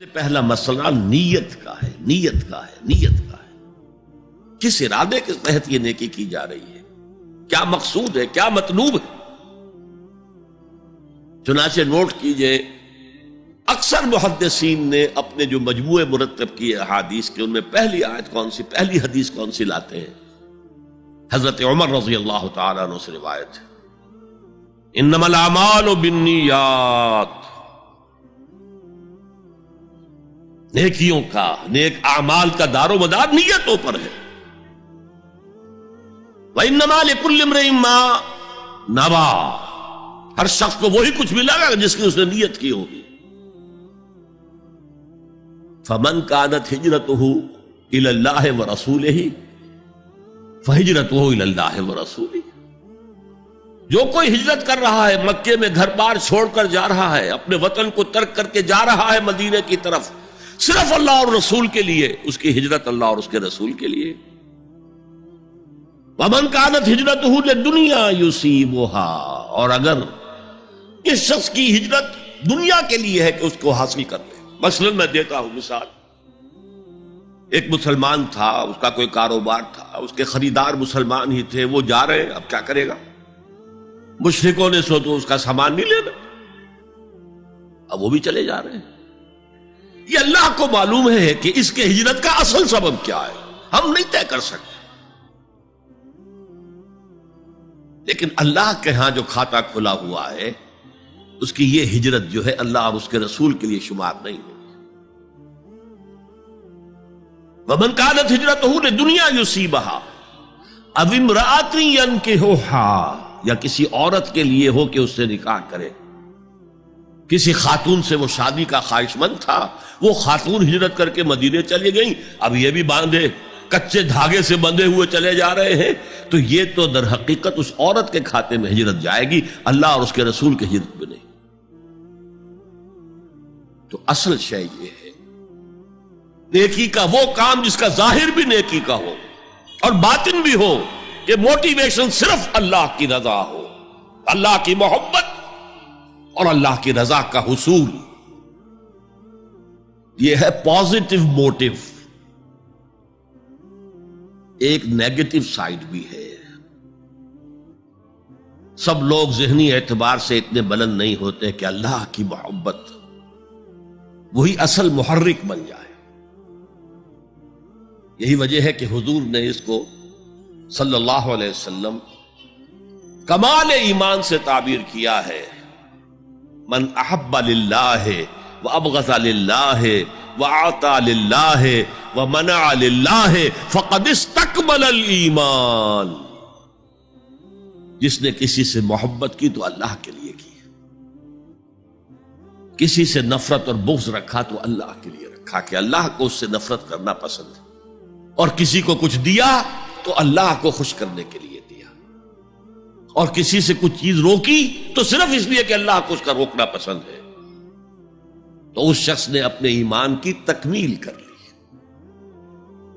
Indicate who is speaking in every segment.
Speaker 1: پہلا مسئلہ نیت کا ہے، نیت کا ہے، نیت کا ہے۔ کس ارادے کے تحت یہ نیکی کی جا رہی ہے، کیا مقصود ہے، کیا مطلوب ہے۔ چنانچہ نوٹ کیجئے، اکثر محدثین نے اپنے جو مجموعے مرتب کیے احادیث کے، ان میں پہلی آیت کون سی، پہلی حدیث کون سی لاتے ہیں؟ حضرت عمر رضی اللہ تعالیٰ عنہ سے روایت ہے، انما الاعمال بالنیات، نیکیوں کا، نیک اعمال کا دار و مدار نیتوں پر ہے۔ وَإِنَّمَا لِكُلِّ امْرِئٍ مَّا نَوَىٰ، ہر شخص کو وہی کچھ ملے گا جس کی اس نے نیت کی ہوگی۔ فَمَنْ كَانَتْ هِجْرَتُهُ إِلَى اللَّهِ وَرَسُولِهِ فَهِجْرَتُهُ إِلَى اللَّهِ وَرَسُولِهِ، جو کوئی ہجرت کر رہا ہے، مکے میں گھر بار چھوڑ کر جا رہا ہے، اپنے وطن کو ترک کر کے جا رہا ہے مدینے کی طرف، صرف اللہ اور رسول کے لیے، اس کی ہجرت اللہ اور اس کے رسول کے لیے۔ وَمَنْ كَانَتْ هِجْرَتُهُ لِلدُّنْيَا يُصِيبُهَا، اور اگر اس شخص کی ہجرت دنیا کے لیے ہے کہ اس کو حاصل کر لے۔ مثلا میں دیتا ہوں مثال، ایک مسلمان تھا، اس کا کوئی کاروبار تھا، اس کے خریدار مسلمان ہی تھے، وہ جا رہے ہیں، اب کیا کرے گا؟ مشرکوں نے سو تو اس کا سامان نہیں لینا، اب وہ بھی چلے جا رہے ہیں۔ یہ اللہ کو معلوم ہے کہ اس کے ہجرت کا اصل سبب کیا ہے، ہم نہیں طے کر سکتے، لیکن اللہ کے ہاں جو کھاتا کھلا ہوا ہے، اس کی یہ ہجرت جو ہے اللہ اور اس کے رسول کے لیے شمار نہیں ہوگی۔ وَمَنْ كَانَتْ هِجْرَتُهُ لِلدُّنْيَا يُصِيبُهَا أَوِ امْرَأَةٍ يَنكِحُهَا، یا کسی عورت کے لیے ہو کہ اس سے نکاح کرے، کسی خاتون سے وہ شادی کا خواہش مند تھا، وہ خاتون ہجرت کر کے مدینے چلی گئی، اب یہ بھی باندھے کچے دھاگے سے بندھے ہوئے چلے جا رہے ہیں، تو یہ تو در حقیقت اس عورت کے کھاتے میں ہجرت جائے گی، اللہ اور اس کے رسول کی ہجرت میں نہیں۔ تو اصل شے یہ ہے، نیکی کا وہ کام جس کا ظاہر بھی نیکی کا ہو اور باطن بھی ہو، کہ موٹیویشن صرف اللہ کی رضا ہو، اللہ کی محبت اور اللہ کی رضا کا حصول، یہ ہے پازیٹو موٹیو۔ ایک نیگیٹو سائیڈ بھی ہے، سب لوگ ذہنی اعتبار سے اتنے بلند نہیں ہوتے کہ اللہ کی محبت وہی اصل محرک بن جائے۔ یہی وجہ ہے کہ حضور نے اس کو صلی اللہ علیہ وسلم کمال ایمان سے تعبیر کیا ہے، من احب للہ وابغض للہ وعطا للہ ومنع للہ فقد استکمل الایمان، جس نے کسی سے محبت کی تو اللہ کے لیے کی، کسی سے نفرت اور بغض رکھا تو اللہ کے لیے رکھا، کہ اللہ کو اس سے نفرت کرنا پسند ہے، اور کسی کو کچھ دیا تو اللہ کو خوش کرنے کے لیے دیا، اور کسی سے کچھ چیز روکی تو صرف اس لیے کہ اللہ کو اس کا روکنا پسند ہے، تو اس شخص نے اپنے ایمان کی تکمیل کر لی۔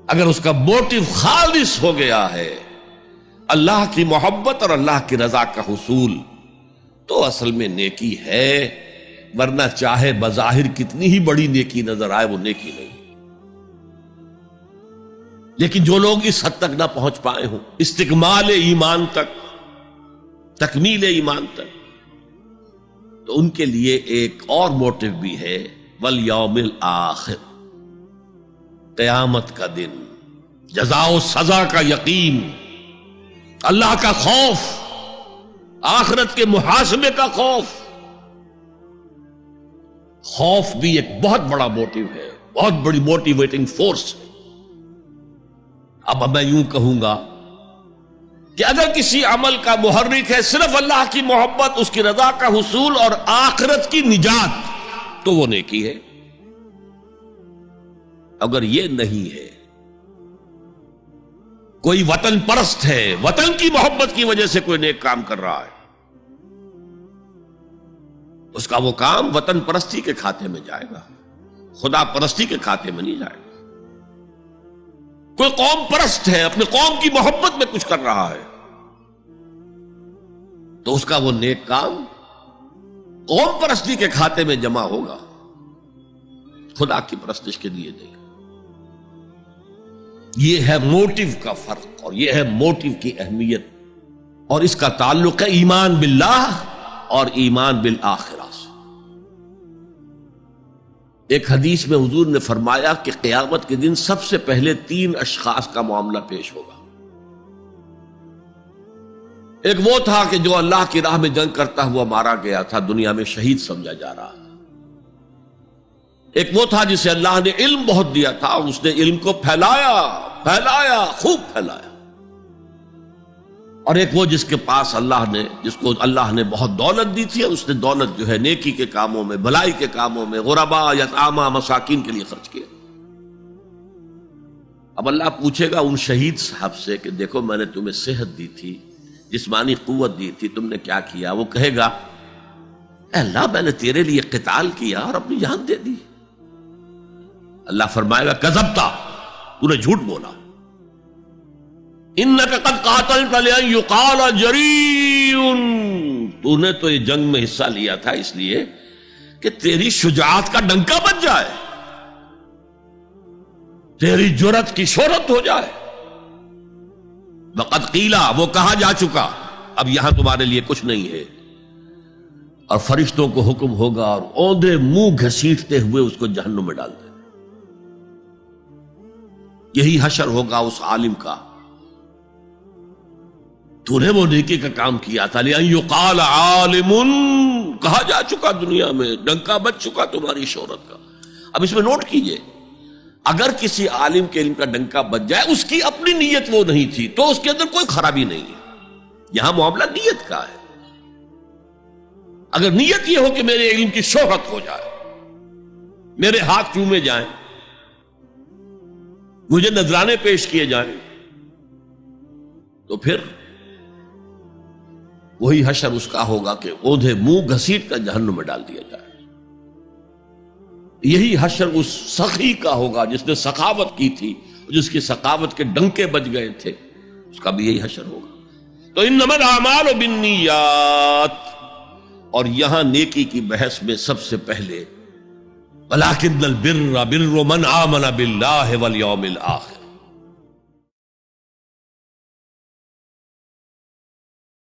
Speaker 1: اگر اس کا موٹیو خالص ہو گیا ہے اللہ کی محبت اور اللہ کی رضا کا حصول، تو اصل میں نیکی ہے، ورنہ چاہے بظاہر کتنی ہی بڑی نیکی نظر آئے، وہ نیکی نہیں۔ لیکن جو لوگ اس حد تک نہ پہنچ پائے ہوں، استکمال ایمان تک، تکمیل ایمان تک، تو ان کے لیے ایک اور موٹیو بھی ہے، والیوم الآخر، قیامت کا دن، جزا و سزا کا یقین، اللہ کا خوف، آخرت کے محاسبے کا خوف۔ خوف بھی ایک بہت بڑا موٹیو ہے، بہت بڑی موٹیویٹنگ فورس ہے۔ اب میں یوں کہوں گا کہ اگر کسی عمل کا محرک ہے صرف اللہ کی محبت، اس کی رضا کا حصول اور آخرت کی نجات، تو وہ نیکی ہے۔ اگر یہ نہیں ہے، کوئی وطن پرست ہے، وطن کی محبت کی وجہ سے کوئی نیک کام کر رہا ہے، اس کا وہ کام وطن پرستی کے کھاتے میں جائے گا، خدا پرستی کے کھاتے میں نہیں جائے گا۔ کوئی قوم پرست ہے، اپنے قوم کی محبت میں کچھ کر رہا ہے، تو اس کا وہ نیک کام قوم پرستی کے کھاتے میں جمع ہوگا، خدا کی پرستش کے لیے نہیں. یہ ہے موٹیو کا فرق اور یہ ہے موٹیو کی اہمیت، اور اس کا تعلق ہے ایمان باللہ اور ایمان بالآخرہ سے. ایک حدیث میں حضور نے فرمایا کہ قیامت کے دن سب سے پہلے 3 اشخاص کا معاملہ پیش ہوگا. ایک وہ تھا کہ جو اللہ کی راہ میں جنگ کرتا ہوا مارا گیا تھا، دنیا میں شہید سمجھا جا رہا تھا. ایک وہ تھا جسے اللہ نے علم بہت دیا تھا اور اس نے علم کو پھیلایا خوب پھیلایا. اور ایک وہ جس کے پاس جس کو اللہ نے بہت دولت دی تھی اور اس نے دولت جو ہے نیکی کے کاموں میں، بھلائی کے کاموں میں، غربا، یتاما، مساکین کے لیے خرچ کیا. اب اللہ پوچھے گا ان شہید صاحب سے کہ دیکھو میں نے تمہیں صحت دی تھی، جسمانی قوت دی تھی، تم نے کیا کیا؟ وہ کہے گا اے اللہ میں نے تیرے لیے قتال کیا اور اپنی جان دے دی. اللہ فرمائے گا کذبتا، تو نے جھوٹ بولا. انک قد قاتلت لأن یقال جریء، تو نے تو یہ جنگ میں حصہ لیا تھا اس لیے کہ تیری شجاعت کا ڈنکا بج جائے، تیری جرأت کی شہرت ہو جائے. وقد قیلا، وہ کہا جا چکا، اب یہاں تمہارے لیے کچھ نہیں ہے. اور فرشتوں کو حکم ہوگا اور اوندے منہ گھسیٹتے ہوئے اس کو جہنم میں ڈال دیں. یہی حشر ہوگا اس عالم کا، تو نے وہ نیکی کا کام کیا تھا. لأن یقال عالم، کہا جا چکا دنیا میں، ڈنکا بج چکا تمہاری شہرت کا. اب اس میں نوٹ کیجئے، اگر کسی عالم کے علم کا ڈنکا بج جائے، اس کی اپنی نیت وہ نہیں تھی تو اس کے اندر کوئی خرابی نہیں ہے. یہاں معاملہ نیت کا ہے. اگر نیت یہ ہو کہ میرے علم کی شہرت ہو جائے، میرے ہاتھ چومے جائیں، مجھے نذرانے پیش کیے جائیں، تو پھر وہی حشر اس کا ہوگا کہ اوندھے منہ گھسیٹ کر جہنم میں ڈال دیا جائے. یہی حشر اس سخی کا ہوگا جس نے سخاوت کی تھی، جس کی سخاوت کے ڈنکے بج گئے تھے، اس کا بھی یہی حشر ہوگا. تو انما الاعمال بالنیات، اور یہاں نیکی کی بحث میں سب سے پہلے وَلَٰكِنَّ الْبِرَّ بِرُّ مَنْ آمَنَ بِاللَّهِ وَالْيَوْمِ الْآخِرِ،